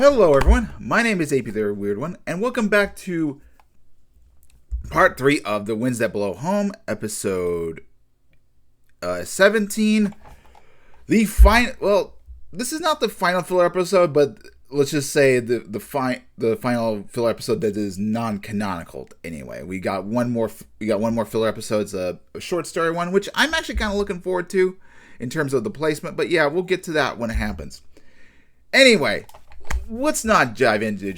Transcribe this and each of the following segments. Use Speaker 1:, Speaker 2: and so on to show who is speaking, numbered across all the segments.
Speaker 1: Hello everyone, my name is AP the Weird One, and welcome back to part 3 of The Winds That Blow Home, episode 17. This is not the final filler episode, but let's just say the final filler episode that is non-canonical anyway. We got one more filler episode. It's a short story one, which I'm actually kind of looking forward to in terms of the placement, but yeah, we'll get to that when it happens. Anyway, let's not dive into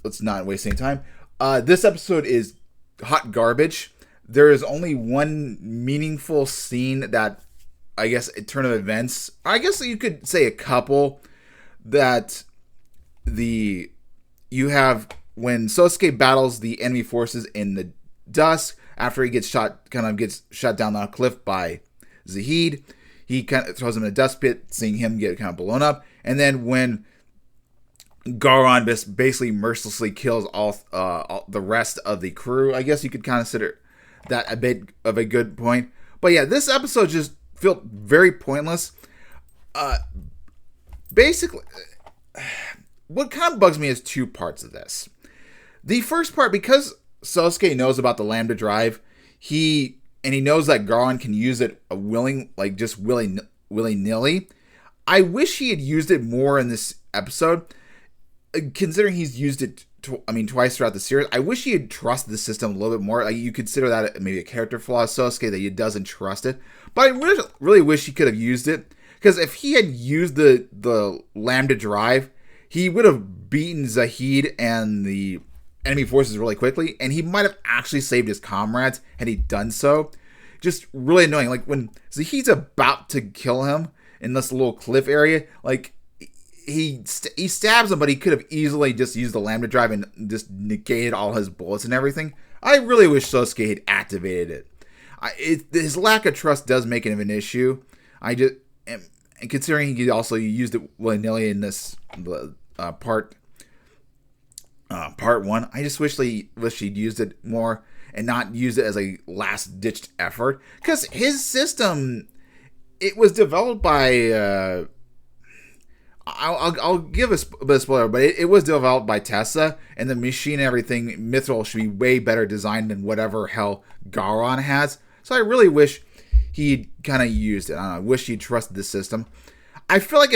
Speaker 1: let's not waste any time. This episode is hot garbage. There is only one meaningful scene that, I guess, a turn of events. I guess you could say a couple that you have when Sosuke battles the enemy forces in the dusk after he gets shot down on a cliff by Zahid. He kind of throws him in a dust pit, seeing him get kind of blown up, and then when Garon basically mercilessly kills all the rest of the crew. I guess you could consider that a bit of a good point. But yeah, this episode just felt very pointless. Basically, what kind of bugs me is two parts of this. The first part, because Sosuke knows about the Lambda Drive, he knows that Garon can use it willy-nilly. I wish he had used it more in this episode. Considering he's used it twice throughout the series, I wish he had trusted the system a little bit more. Like, you consider that maybe a character flaw of Sosuke, that he doesn't trust it. But I really wish he could have used it, because if he had used the Lambda Drive, he would have beaten Zahid and the enemy forces really quickly, and he might have actually saved his comrades had he done so. Just really annoying. Like, when Zahid's about to kill him in this little cliff area, like, he stabs him, but he could have easily just used the Lambda Drive and just negated all his bullets and everything. I really wish Sosuke had activated it. His lack of trust does make it an issue. And considering he also used it willy-nilly in this part 1, I just wish he'd used it more and not use it as a last-ditched effort. Because his system, it was developed by I'll give a bit of spoiler, but it was developed by Tessa, and the machine and everything, Mithril, should be way better designed than whatever hell Garon has. So I really wish he'd kind of used it. I wish he'd trusted the system. I feel like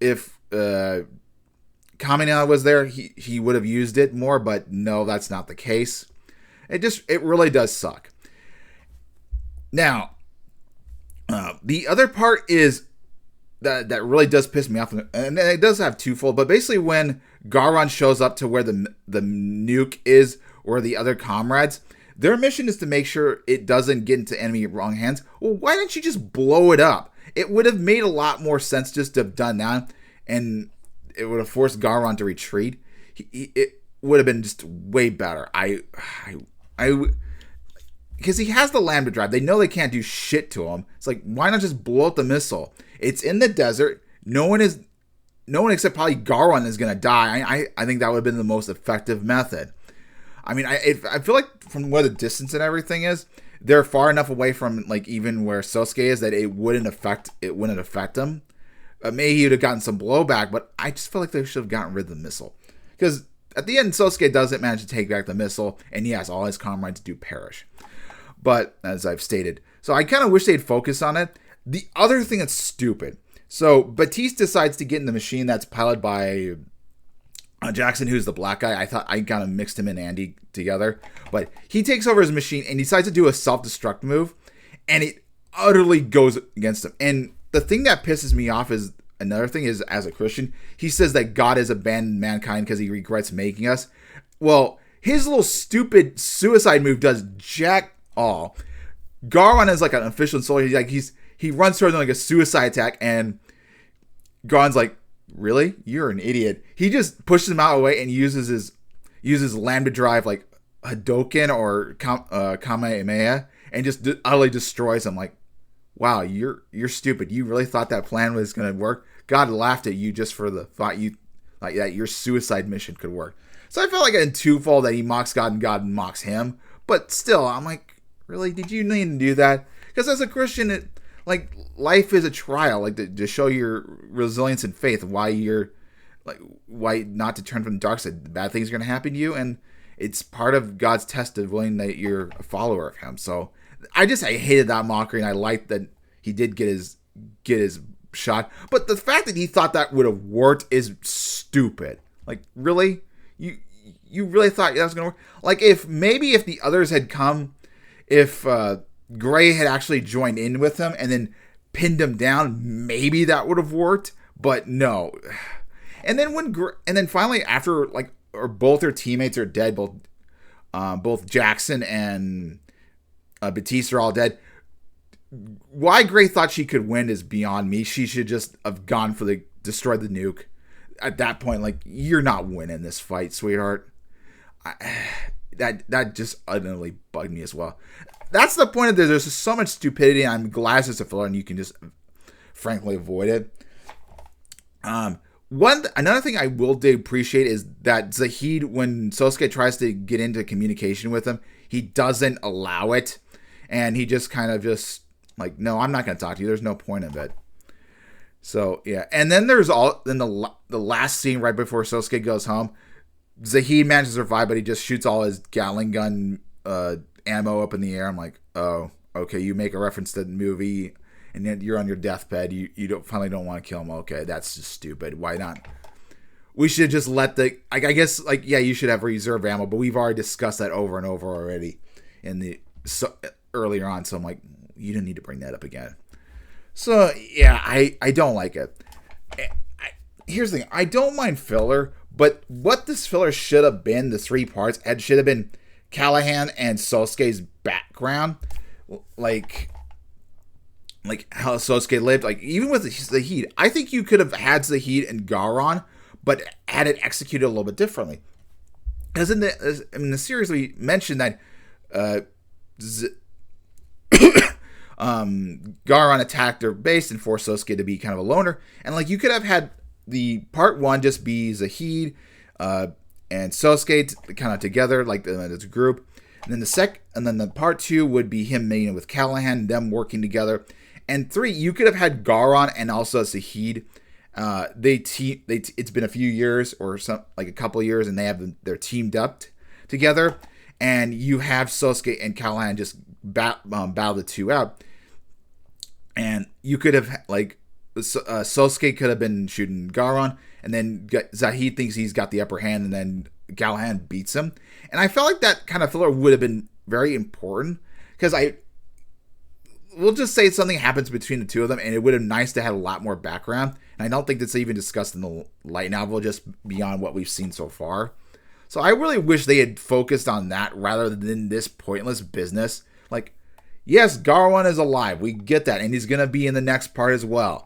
Speaker 1: if Kamina was there, he would have used it more, but no, that's not the case. It really does suck. Now, the other part is that really does piss me off, and it does have twofold. But basically, when Garon shows up to where the nuke is, or the other comrades, their mission is to make sure it doesn't get into enemy wrong hands. Well, why didn't you just blow it up? It would have made a lot more sense just to have done that, and it would have forced Garon to retreat. It would have been just way better. Because he has the Lambda Drive. They know they can't do shit to him. It's like, why not just blow up the missile? It's in the desert. No one except probably Garon is going to die. I think that would have been the most effective method. I mean, I feel like from where the distance and everything is, they're far enough away from, like, even where Sosuke is, that it wouldn't affect him. Maybe he would have gotten some blowback, but I just feel like they should have gotten rid of the missile. Because at the end, Sosuke doesn't manage to take back the missile, and yes, all his comrades do perish. But, as I've stated, so I kind of wish they'd focus on it. The other thing that's stupid. So, Batiste decides to get in the machine that's piloted by Jackson, who's the black guy. I thought I kind of mixed him and Andy together. But he takes over his machine and decides to do a self-destruct move. And it utterly goes against him. And the thing that pisses me off is, another thing is, as a Christian, he says that God has abandoned mankind because he regrets making us. Well, his little stupid suicide move does jack all. Garon is like an official soldier. He runs towards him like a suicide attack, and Garon's like, "Really? You're an idiot." He just pushes him out of the way and uses Lambda Drive like Hadouken or Kamehameha, and just utterly destroys him. Like, wow, you're stupid. You really thought that plan was gonna work? God laughed at you just for the thought that your suicide mission could work. So I felt like in twofold that he mocks God and God mocks him. But still, I'm like, really? Did you need to do that? Because as a Christian, life is a trial, to show your resilience and faith, why you're like why not to turn from the dark side. Bad things are going to happen to you, and it's part of God's test of willing that you're a follower of Him. So I hated that mockery, and I liked that he did get his shot. But the fact that he thought that would have worked is stupid. Like, really? You really thought that was going to work? Like, if the others had come, if Gray had actually joined in with him and then pinned him down, maybe that would have worked. But no. And then finally, after or both their teammates are dead, both Jackson and Batista are all dead. Why Gray thought she could win is beyond me. She should just have gone for destroy the nuke. At that point, you're not winning this fight, sweetheart. That just utterly bugged me as well. That's the point of this. There's just so much stupidity, and I'm glad it's a filler, and you can just frankly avoid it. Another thing I will appreciate is that Zahid, when Sosuke tries to get into communication with him, he doesn't allow it, and he just kind of no, I'm not going to talk to you. There's no point of it. So yeah, and then there's the last scene right before Sosuke goes home. Zahid manages to survive, but he just shoots all his Gatling gun ammo up in the air. I'm like, oh, okay, you make a reference to the movie, and then you're on your deathbed. You finally don't want to kill him. Okay, that's just stupid. Why not? We should just let I guess you should have reserve ammo, but we've already discussed that over and over already earlier on. So I'm like, you don't need to bring that up again. So yeah, I don't like it. Here's the thing: I don't mind filler, but what this filler should have been, the 3 parts, it should have been Callahan and Sosuke's background, like how Sosuke lived. Even with Zahid, I think you could have had Zahid and Garon, but had it executed a little bit differently. Because in the series, we mentioned that Garon attacked their base and forced Sosuke to be kind of a loner, and you could have had the part 1 just be Zahid and Sosuke kind of together, as a group, and then the part 2 would be him meeting with Callahan, them working together, and 3 you could have had Garon and also Zahid. It's been a few years or a couple years, and they're teamed up together, and you have Sosuke and Callahan just battle the 2 out. And you could have, Sosuke could have been shooting Garon, and then Zahid thinks he's got the upper hand, and then Callahan beats him. And I felt like that kind of filler would have been very important, because we'll just say something happens between the 2 of them, and it would have been nice to have a lot more background. And I don't think that's even discussed in the light novel, just beyond what we've seen so far. So I really wish they had focused on that rather than this pointless business. Yes, Garon is alive. We get that. And he's going to be in the next part as well.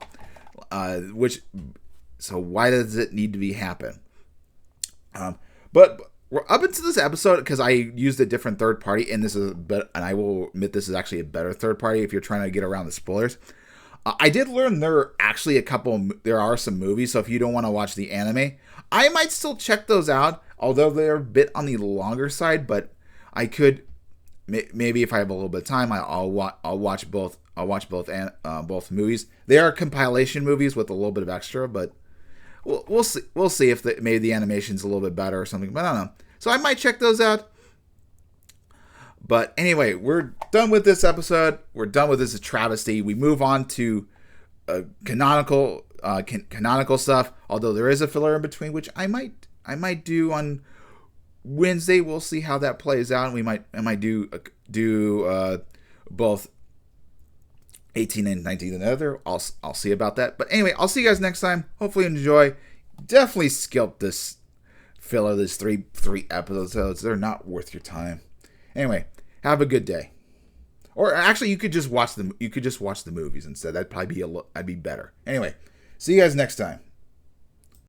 Speaker 1: So why does it need to happen? But we're up into this episode, because I used a different third party, and I will admit this is actually a better third party if you're trying to get around the spoilers. I did learn there are some movies, so if you don't want to watch the anime, I might still check those out, although they're a bit on the longer side, but I could... Maybe if I have a little bit of time, I'll watch both. I'll watch both movies. They are compilation movies with a little bit of extra, but we'll see. We'll see if maybe the animation's a little bit better or something. But I don't know. So I might check those out. But anyway, we're done with this episode. We're done with this travesty. We move on to canonical stuff. Although there is a filler in between, which I might do on Wednesday. We'll see how that plays out. I might do both 18 and 19 and other. I'll see about that. But anyway, I'll see you guys next time. Hopefully you enjoy. Definitely skip this filler. This three episodes. They're not worth your time. Anyway, have a good day. Or actually, you could just watch the movies instead. That'd probably be better. Anyway, see you guys next time.